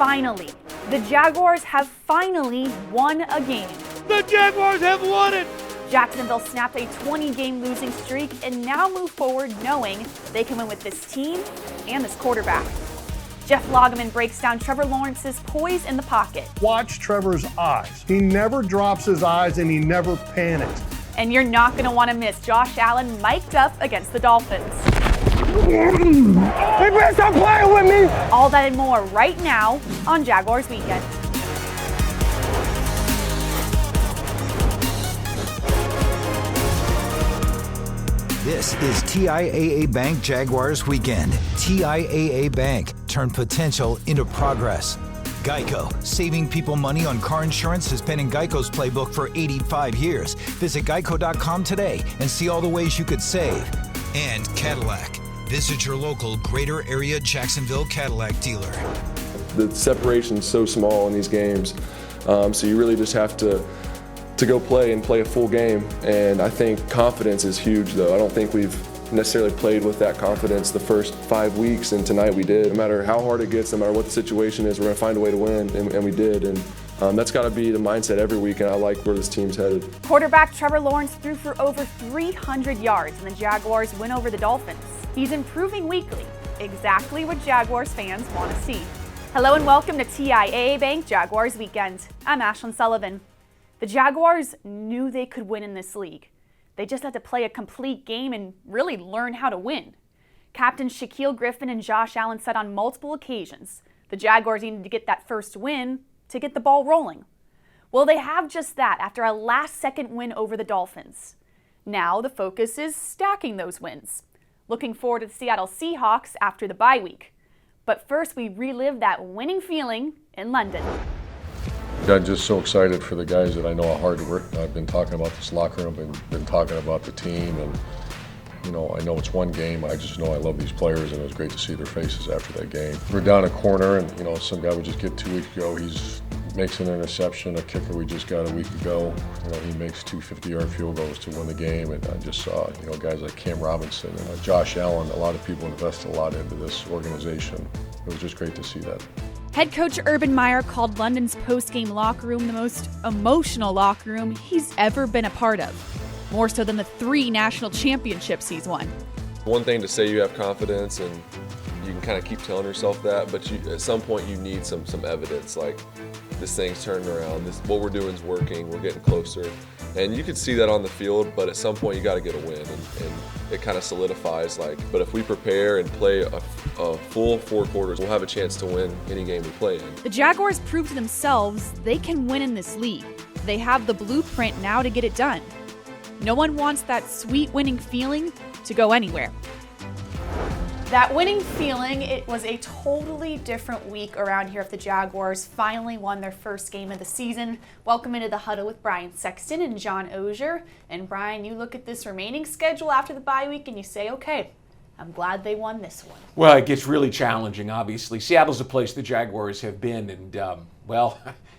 finally, the Jaguars have finally won a game. The Jaguars have won it! Jacksonville snapped a 20-game losing streak and now move forward knowing they can win with this team and this quarterback. Jeff Lageman breaks down Trevor Lawrence's poise in the pocket. Watch Trevor's eyes. He never drops his eyes and he never panics. And you're not going to want to miss Josh Allen mic'd up against the Dolphins. They better stop playing with me! All that and more right now on Jaguars Weekend. This is TIAA Bank Jaguars Weekend. TIAA Bank. Turn potential into progress. Geico. Saving people money on car insurance has been in Geico's playbook for 85 years. Visit geico.com today and see all the ways you could save. And Cadillac. Visit your local greater area Jacksonville Cadillac dealer. The separation's so small in these games, so you really just have to go play and play a full game. And I think confidence is huge, though. I don't think we've necessarily played with that confidence the first 5 weeks, and tonight we did. No matter how hard it gets, no matter what the situation is, we're going to find a way to win, and we did. And that's got to be the mindset every week, and I like where this team's headed. Quarterback Trevor Lawrence threw for over 300 yards, and the Jaguars win over the Dolphins. He's improving weekly, exactly what Jaguars fans want to see. Hello and welcome to TIAA Bank Jaguars Weekend. I'm Ashlyn Sullivan. The Jaguars knew they could win in this league. They just had to play a complete game and really learn how to win. Captain Shaquille Griffin and Josh Allen said on multiple occasions the Jaguars needed to get that first win to get the ball rolling. Well, they have just that after a last-second win over the Dolphins. Now the focus is stacking those wins. Looking forward to the Seattle Seahawks after the bye week. But first, we relive that winning feeling in London. I'm just so excited for the guys that I know are hard to work. I've been talking about this locker room, been talking about the team, and I know it's one game. I just know I love these players, and it was great to see their faces after that game. We're down a corner, and some guy we just get 2 weeks ago. He makes an interception. A kicker we just got a week ago. He makes 2 50-yard field goals to win the game, and I just saw guys like Cam Robinson and Josh Allen. A lot of people invested a lot into this organization. It was just great to see that. Head coach Urban Meyer called London's post-game locker room the most emotional locker room he's ever been a part of, more so than the 3 national championships he's won. One thing to say you have confidence, and you can kind of keep telling yourself that, but at some point you need some evidence, like this thing's turning around, what we're doing is working, we're getting closer. And you can see that on the field, but at some point you got to get a win, and it kind of solidifies. But if we prepare and play a full 4 quarters, we'll have a chance to win any game we play in. The Jaguars proved to themselves they can win in this league. They have the blueprint now to get it done. No one wants that sweet winning feeling to go anywhere. That winning feeling, it was a totally different week around here if the Jaguars finally won their first game of the season. Welcome into the huddle with Brian Sexton and John Oehser. And Brian, you look at this remaining schedule after the bye week and you say, okay, I'm glad they won this one. Well, it gets really challenging, obviously. Seattle's a place the Jaguars have been, and,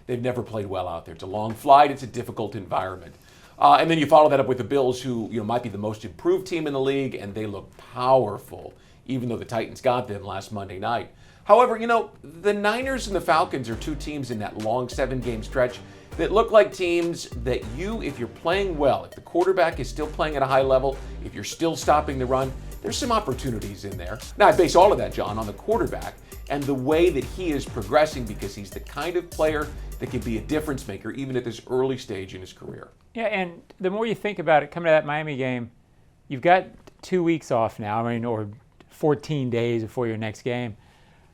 they've never played well out there. It's a long flight. It's a difficult environment. And then you follow that up with the Bills, who might be the most improved team in the league, and they look powerful, even though the Titans got them last Monday night. However, the Niners and the Falcons are 2 teams in that long 7-game stretch that look like teams that if you're playing well, if the quarterback is still playing at a high level, if you're still stopping the run, there's some opportunities in there. Now, I base all of that, John, on the quarterback and the way that he is progressing, because he's the kind of player that can be a difference maker even at this early stage in his career. Yeah, and the more you think about it, coming to that Miami game, you've got 2 weeks off now, or 14 days before your next game.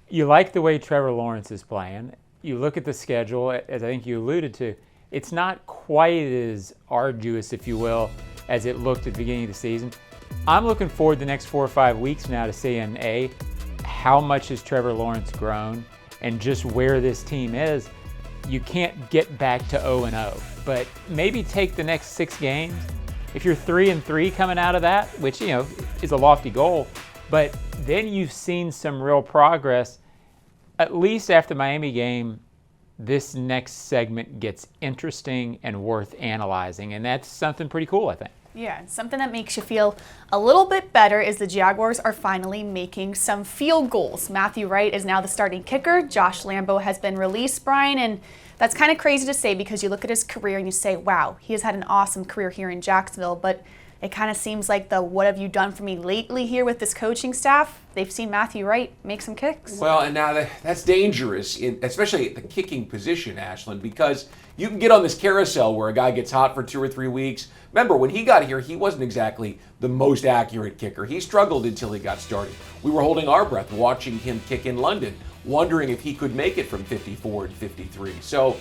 You like the way Trevor Lawrence is playing. You look at the schedule, as I think you alluded to, it's not quite as arduous, if you will, as it looked at the beginning of the season. I'm looking forward the next 4 or 5 weeks now to seeing, how much has Trevor Lawrence grown and just where this team is. You can't get back to 0-0, but maybe take the next 6 games. If you're 3-3 coming out of that, which, is a lofty goal, but then you've seen some real progress. At least after the Miami game, this next segment gets interesting and worth analyzing, and that's something pretty cool, I think. Yeah, something that makes you feel a little bit better is the Jaguars are finally making some field goals. Matthew Wright is now the starting kicker. Josh Lambo has been released, Brian, and that's kind of crazy to say because you look at his career and you say, wow, he has had an awesome career here in Jacksonville, but it kind of seems like the what have you done for me lately here with this coaching staff. They've seen Matthew Wright make some kicks. Well, and now that's dangerous, especially at the kicking position, Ashlyn, because you can get on this carousel where a guy gets hot for 2 or 3 weeks. Remember, when he got here, he wasn't exactly the most accurate kicker. He struggled until he got started. We were holding our breath watching him kick in London, wondering if he could make it from 54 and 53. So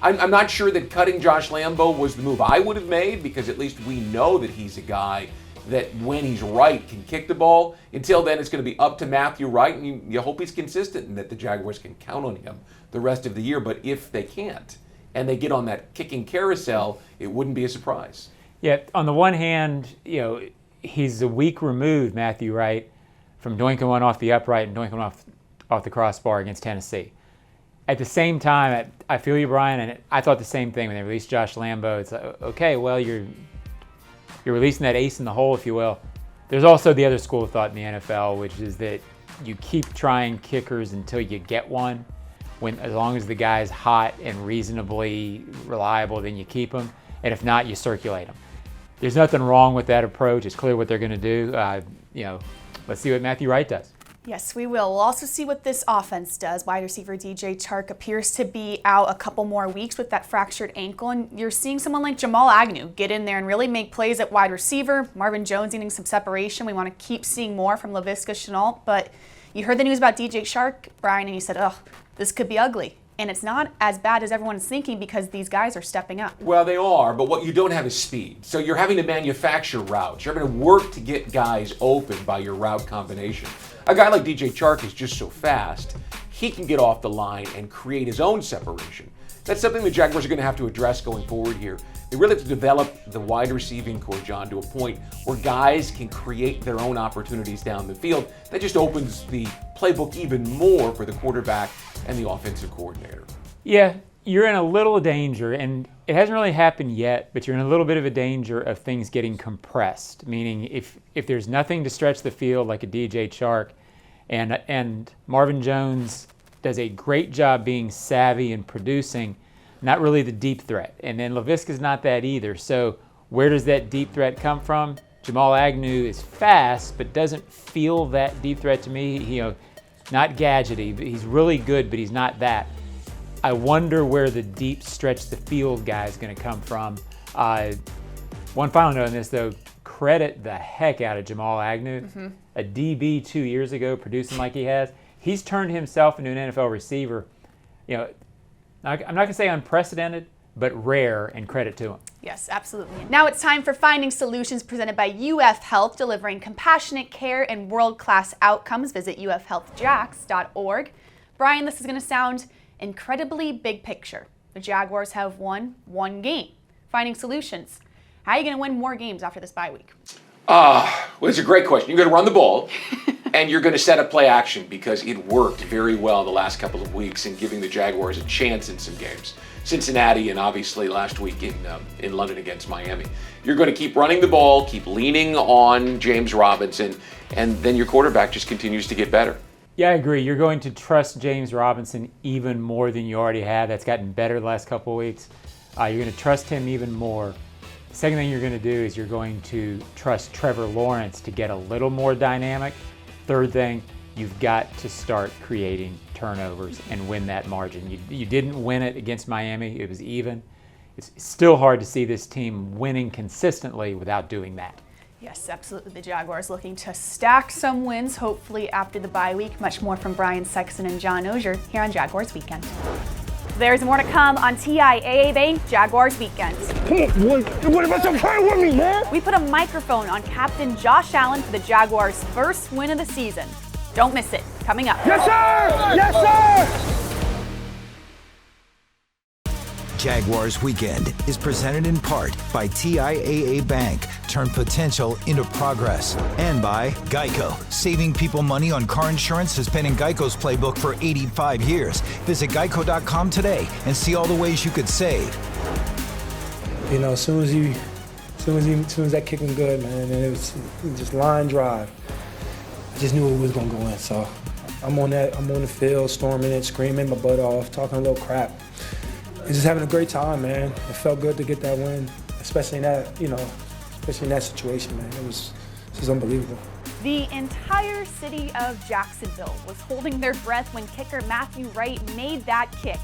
I'm not sure that cutting Josh Lambo was the move I would have made, because at least we know that he's a guy that when he's right can kick the ball. Until then, it's going to be up to Matthew Wright, and you hope he's consistent and that the Jaguars can count on him the rest of the year. But if they can't and they get on that kicking carousel, it wouldn't be a surprise. Yeah, on the one hand, he's a week removed, Matthew Wright, from doinking one off the upright and doinking one off the crossbar against Tennessee. At the same time, I feel you, Brian, and I thought the same thing when they released Josh Lambo. It's like, okay, well, you're releasing that ace in the hole, if you will. There's also the other school of thought in the NFL, which is that you keep trying kickers until you get one. As long as the guy's hot and reasonably reliable, then you keep him, and if not, you circulate him. There's nothing wrong with that approach. It's clear what they're going to do. Let's see what Matthew Wright does. Yes, we will. We'll also see what this offense does. Wide receiver DJ Chark appears to be out a couple more weeks with that fractured ankle, and you're seeing someone like Jamal Agnew get in there and really make plays at wide receiver. Marvin Jones needing some separation. We want to keep seeing more from Laviska Shenault, but you heard the news about DJ Chark, Brian, and you said, oh, this could be ugly. And it's not as bad as everyone's thinking because these guys are stepping up. Well, they are, but what you don't have is speed. So you're having to manufacture routes. You're having to work to get guys open by your route combination. A guy like DJ Chark is just so fast, he can get off the line and create his own separation. That's something the Jaguars are going to have to address going forward here. They really have to develop the wide receiving core, John, to a point where guys can create their own opportunities down the field. That just opens the playbook even more for the quarterback and the offensive coordinator. Yeah, you're in a little danger, and it hasn't really happened yet, but you're in a little bit of a danger of things getting compressed, meaning if there's nothing to stretch the field like a DJ Chark, and Marvin Jones does a great job being savvy and producing, not really the deep threat. And then Laviska's not that either. So where does that deep threat come from? Jamal Agnew is fast, but doesn't feel that deep threat to me. Not gadgety, but he's really good, but he's not that. I wonder where the deep stretch the field guy is going to come from. One final note on this, though, credit the heck out of Jamal Agnew. Mm-hmm. A DB 2 years ago, producing like he has. He's turned himself into an NFL receiver. I'm not going to say unprecedented, but rare, and credit to him. Yes, absolutely. Now it's time for Finding Solutions presented by UF Health, delivering compassionate care and world-class outcomes. Visit ufhealthjax.org. Brian, this is going to sound incredibly big picture. The Jaguars have won one game. Finding Solutions. How are you going to win more games after this bye week? Well, it's a great question. You're going to run the ball, and you're going to set up play action because it worked very well the last couple of weeks in giving the Jaguars a chance in some games. Cincinnati and obviously last week in London against Miami. You're going to keep running the ball, keep leaning on James Robinson, and then your quarterback just continues to get better. Yeah, I agree. You're going to trust James Robinson even more than you already have. That's gotten better the last couple of weeks. You're going to trust him even more. The second thing you're going to do is you're going to trust Trevor Lawrence to get a little more dynamic. Third thing, you've got to start creating turnovers and win that margin. You didn't win it against Miami. It was even. It's still hard to see this team winning consistently without doing that. Yes, absolutely. The Jaguars looking to stack some wins, hopefully after the bye week. Much more from Brian Sexton and John Oehser here on Jaguars Weekend. There's more to come on TIAA Bank Jaguars Weekend. What about some play with me, man? We put a microphone on Captain Josh Allen for the Jaguars' first win of the season. Don't miss it. Coming up. Yes, sir! Yes, sir! Jaguars Weekend is presented in part by TIAA Bank. Turn potential into progress. And by Geico. Saving people money on car insurance has been in Geico's playbook for 85 years. Visit geico.com today and see all the ways you could save. As soon as soon as that kick went good, man, and it was just line drive. I just knew it was gonna go in. So I'm on the field, storming it, screaming my butt off, talking a little crap, and just having a great time, man. It felt good to get that win, especially in that situation, man. It was unbelievable. The entire city of Jacksonville was holding their breath when kicker Matthew Wright made that kick.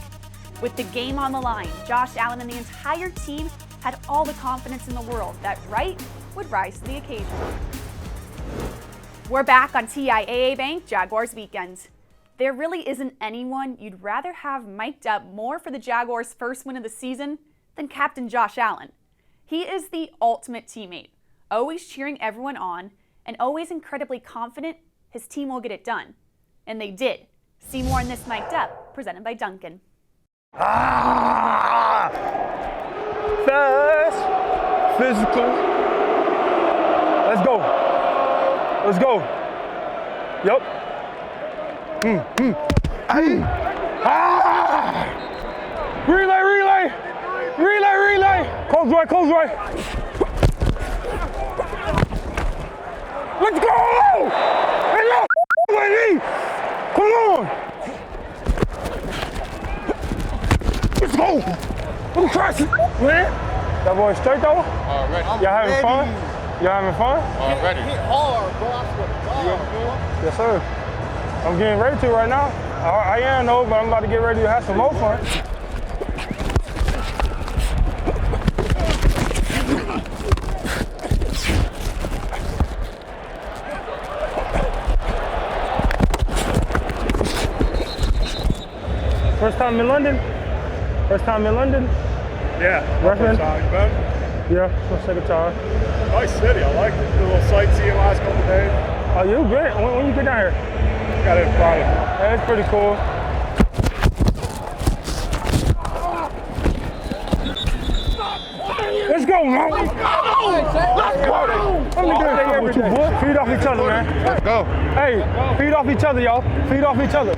With the game on the line, Josh Allen and the entire team had all the confidence in the world that Wright would rise to the occasion. We're back on TIAA Bank Jaguars Weekend. There really isn't anyone you'd rather have mic'd up more for the Jaguars' first win of the season than Captain Josh Allen. He is the ultimate teammate, always cheering everyone on and always incredibly confident his team will get it done. And they did. See more on this Mic'd Up, presented by Duncan. Fast, physical. Let's go. Let's go. Yup. Relay. Coach right. Let's go! Hey, no, with me! Come on! Let's go! I'm crashing, man! That boy straight though? Already. Y'all having fun? Already. Hit hard, bro. I swear to God. Yes, sir. I'm getting ready to right now. I am though, but I'm about to get ready to have some more fun. First time in London? Yeah. Freshman? Man. Yeah, my second time. Nice city. I liked it. Did a little sightseeing last couple days. Oh, you great. When you get down here? Got it Friday. Yeah, it's pretty cool. Let's go, man. Let's go. I'm gonna do it with you, boy. Feed off each other, man. Let's go. Hey, feed off each other, y'all. Feed off each other.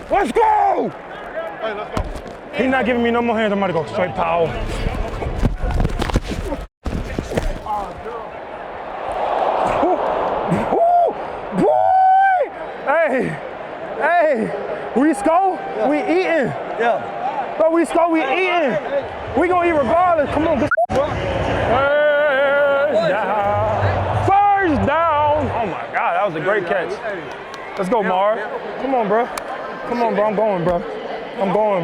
Let's go! Hey, let's go. He's not giving me no more hands. I'm gonna go straight power. Boy! Hey, we score, we eating. Yeah. Bro, we score, we eating. We gonna eat regardless. Come on, good bro. First down. Oh my God, that was a great catch. Let's go, Marv. Come on, bro. I'm going,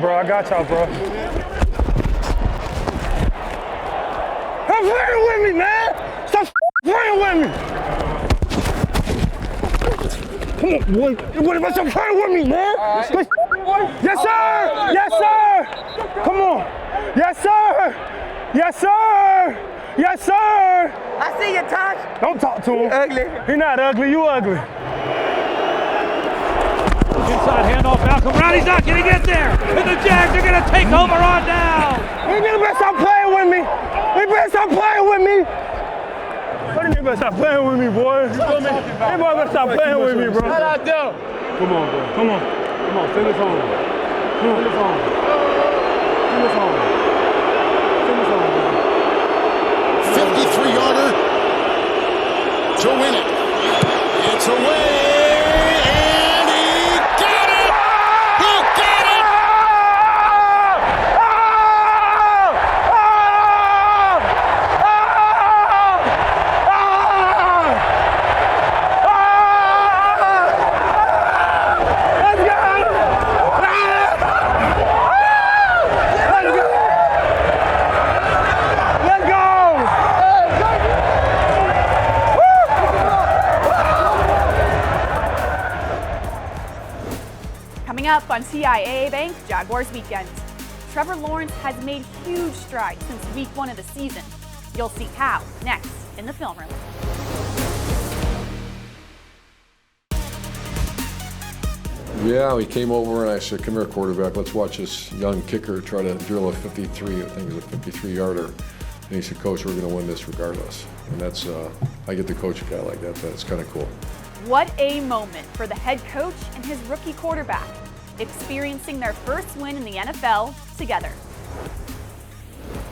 bro. I got y'all, bro. Stop playing with me, man. Stop playing with me. Come on, boy. Stop playing with me, man. Yes, sir. Come on. Yes, sir. I see you, Tosh. Don't talk to him. Ugly. He's not ugly. You ugly. Inside handoff, Malcolm Brown. He's not going to get there. And the Jags are going to take over on down. You better stop playing with me. You better stop playing with me. You better stop playing with me, boy. You better stop playing with me, bro. How'd I do? Come on, bro. Come on, send us home. Send us home. 53-yarder to win it. It's away. Coming up on TIAA Bank Jaguars Weekend, Trevor Lawrence has made huge strides since week 1 of the season. You'll see how next in the film room. Yeah, we came over and I said, come here, quarterback, let's watch this young kicker try to drill a 53, I think it was a 53-yarder. And he said, Coach, we're going to win this regardless. And that's, I get to coach a guy like that, that's kind of cool. What a moment for the head coach and his rookie quarterback, experiencing their first win in the NFL together.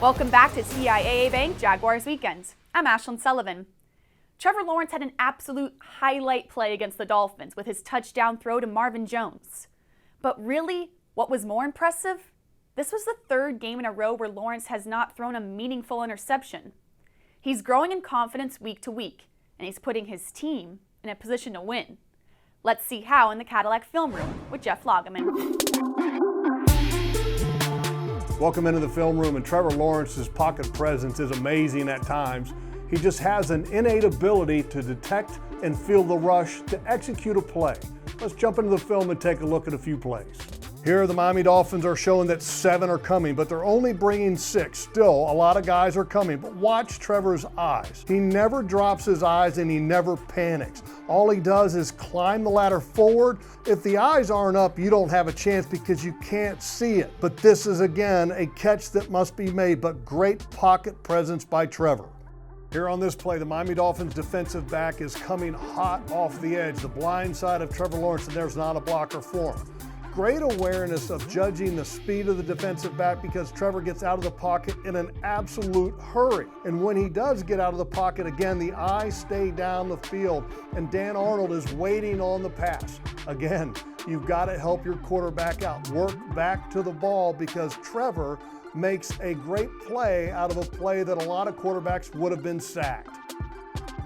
Welcome back to TIAA Bank Jaguars Weekend. I'm Ashlyn Sullivan. Trevor Lawrence had an absolute highlight play against the Dolphins with his touchdown throw to Marvin Jones. But really, what was more impressive? This was the third game in a row where Lawrence has not thrown a meaningful interception. He's growing in confidence week to week, and he's putting his team in a position to win. Let's see how in the Cadillac Film Room with Jeff Lageman. Welcome into the film room, and Trevor Lawrence's pocket presence is amazing at times. He just has an innate ability to detect and feel the rush to execute a play. Let's jump into the film and take a look at a few plays. Here, the Miami Dolphins are showing that 7 are coming, but they're only bringing 6. Still, a lot of guys are coming, but watch Trevor's eyes. He never drops his eyes and he never panics. All he does is climb the ladder forward. If the eyes aren't up, you don't have a chance because you can't see it. But this is, again, a catch that must be made, but great pocket presence by Trevor. Here on this play, the Miami Dolphins defensive back is coming hot off the edge, the blind side of Trevor Lawrence, and there's not a blocker for him. Great awareness of judging the speed of the defensive back because Trevor gets out of the pocket in an absolute hurry. And when he does get out of the pocket, again, the eyes stay down the field, and Dan Arnold is waiting on the pass. Again, you've got to help your quarterback out. Work back to the ball because Trevor makes a great play out of a play that a lot of quarterbacks would have been sacked.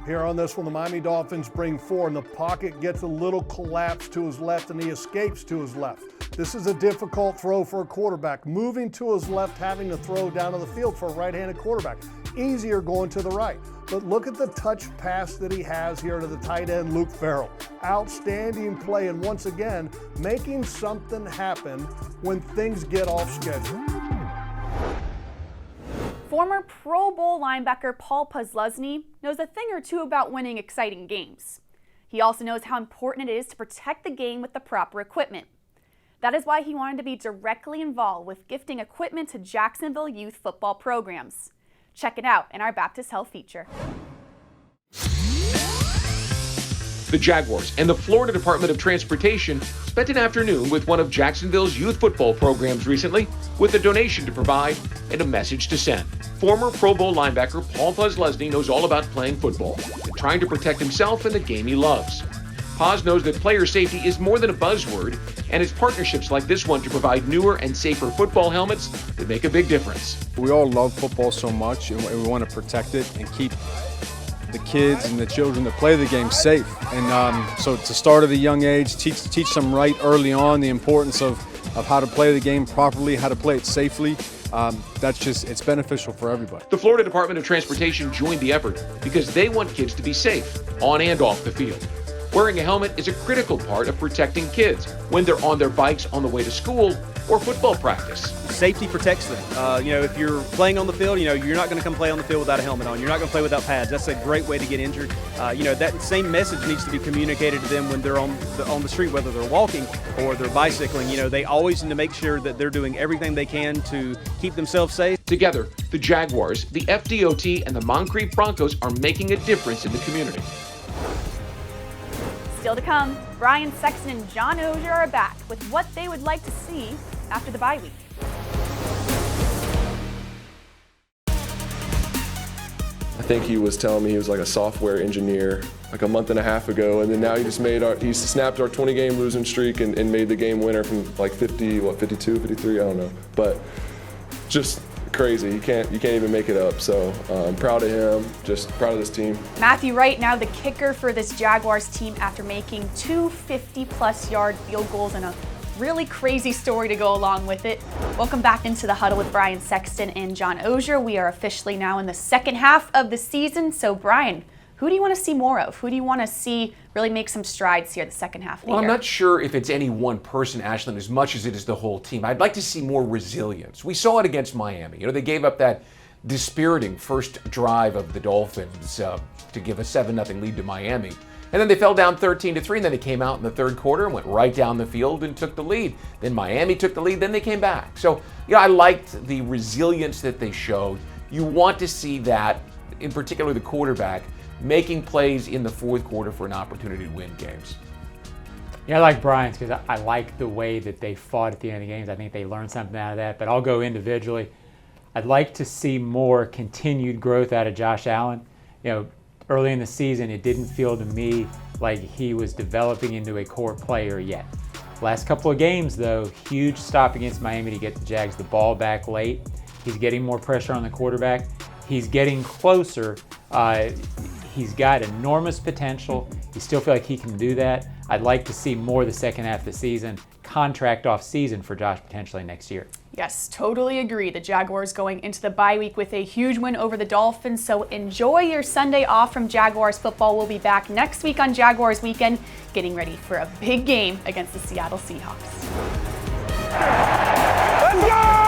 Here on this one, the Miami Dolphins bring 4, and the pocket gets a little collapse to his left, and he escapes to his left. This is a difficult throw for a quarterback. Moving to his left, having to throw down to the field for a right-handed quarterback. Easier going to the right. But look at the touch pass that he has here to the tight end, Luke Farrell. Outstanding play, and once again, making something happen when things get off schedule. Former Pro Bowl linebacker Paul Posluszny knows a thing or two about winning exciting games. He also knows how important it is to protect the game with the proper equipment. That is why he wanted to be directly involved with gifting equipment to Jacksonville youth football programs. Check it out in our Baptist Health feature. The Jaguars and the Florida Department of Transportation spent an afternoon with one of Jacksonville's youth football programs recently with a donation to provide and a message to send. Former Pro Bowl linebacker Paul Posluszny knows all about playing football and trying to protect himself and the game he loves. Paz knows that player safety is more than a buzzword, and it's partnerships like this one to provide newer and safer football helmets that make a big difference. We all love football so much, and we want to protect it and keep the kids and the children that play the game safe. And so to start at a young age, teach them right early on the importance of how to play the game properly, how to play it safely. It's beneficial for everybody. The Florida Department of Transportation joined the effort because they want kids to be safe on and off the field. Wearing a helmet is a critical part of protecting kids when they're on their bikes on the way to school or football practice. Safety protects them. If you're playing on the field, you're not going to come play on the field without a helmet on. You're not going to play without pads. That's a great way to get injured. That same message needs to be communicated to them when they're on the street, whether they're walking or they're bicycling. They always need to make sure that they're doing everything they can to keep themselves safe. Together, the Jaguars, the FDOT, and the Moncrief Broncos are making a difference in the community. Still to come, Brian, Sexton, and John Oehser are back with what they would like to see after the bye week. I think he was telling me he was like a software engineer like a month and a half ago, and then now he snapped our 20-game losing streak and made the game winner from like 52, 53, I don't know. But just crazy. You can't even make it up. So I'm proud of him, just proud of this team. Matthew Wright, now the kicker for this Jaguars team after making 2 50-plus yard field goals and a really crazy story to go along with it. Welcome back into the huddle with Brian Sexton and John Oehser. We are officially now in the second half of the season. So Brian, who do you want to see more of? Who do you want to see really make some strides here the second half of the year? I'm not sure if it's any one person, Ashlyn, as much as it is the whole team. I'd like to see more resilience. We saw it against Miami. They gave up that dispiriting first drive of the Dolphins to give a 7-0 lead to Miami. And then they fell down 13-3, and then they came out in the third quarter and went right down the field and took the lead. Then Miami took the lead, then they came back. So, I liked the resilience that they showed. You want to see that, in particular the quarterback, making plays in the fourth quarter for an opportunity to win games. Yeah, I like Brian's because I like the way that they fought at the end of the games. I think they learned something out of that, but I'll go individually. I'd like to see more continued growth out of Josh Allen. Early in the season, it didn't feel to me like he was developing into a core player yet. Last couple of games, though, huge stop against Miami to get the Jags the ball back late. He's getting more pressure on the quarterback. He's getting closer. He's got enormous potential. You still feel like he can do that. I'd like to see more the second half of the season. Contract off season for Josh potentially next year. Yes, totally agree. The Jaguars going into the bye week with a huge win over the Dolphins. So enjoy your Sunday off from Jaguars football. We'll be back next week on Jaguars Weekend, getting ready for a big game against the Seattle Seahawks. Let's go!